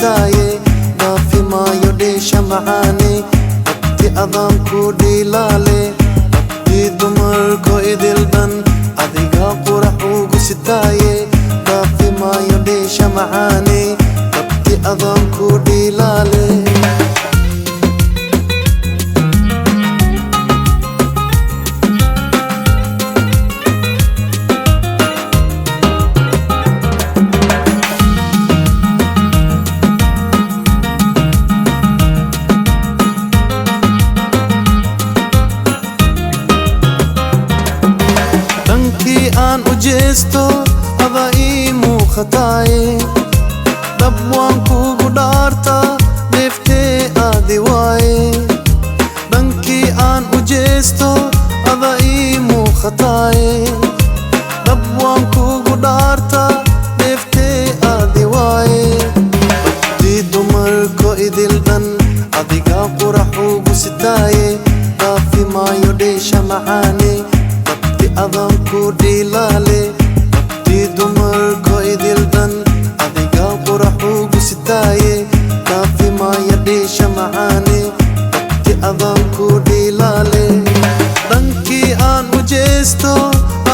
sitaaye dhaafi maayo dheesha macaane abti adaan ku dhiilaale abtii dumarko idil dhan adigaa qurax ugu sitaaye dhaafi maayo dheesha macaane abti adaan ku dhiilaale aan u jeesto ada ii muuqataaye dhab waan kugu dhaartaa dheeftee aadi waaye dhankii aan u jeesto ada ii muuqataaye dhab waan kugu dhaartaa dheeftee aadi waaye abtii dumarko idil dhan adigaa qurax ugu sitaaye dhaafi maayo dheesha macaane adaan ku dhiilaale abtii dumarko idil dhan adigaa qurax ugu sitaaye dhaafi maayo dheesha macaane abti adaan ku dhiilaale dhankii aan u jeesto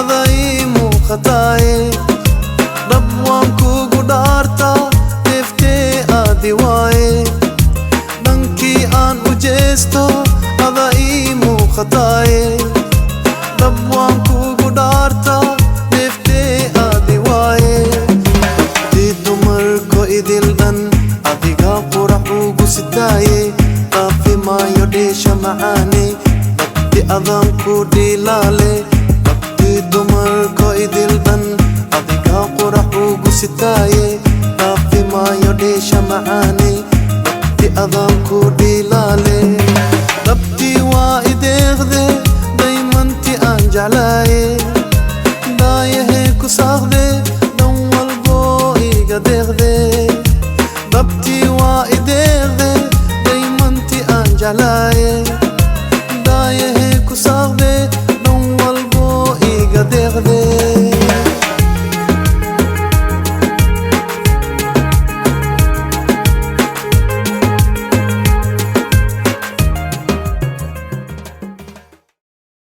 ada ii muuqataaye dhab waan kugu dhaartaa dheeftee aadi waaye dhankii aan u jeesto ada ii muuqataaye dhab waan kugu dhaartaa dheeftee aadi waaye abtii dumarko idil dhan adigaa qurax ugu sitaaye dhaafi maayo dheesha macaane abti adaan ku dhiilaale abtii dumarko idil dhan adigaa qurax ugu sitaaye dhaafi maayo dheesha macaane abti adaan ku dhiilaale dhabtii waa ideeqde daymanti aan jeclaaye daayahee ku saaqde dhan walboo iga deeqde dhabtii waa ideeqde daymanti aan jeclaaye daayahee ku saaqde dhan walboo iga deeqde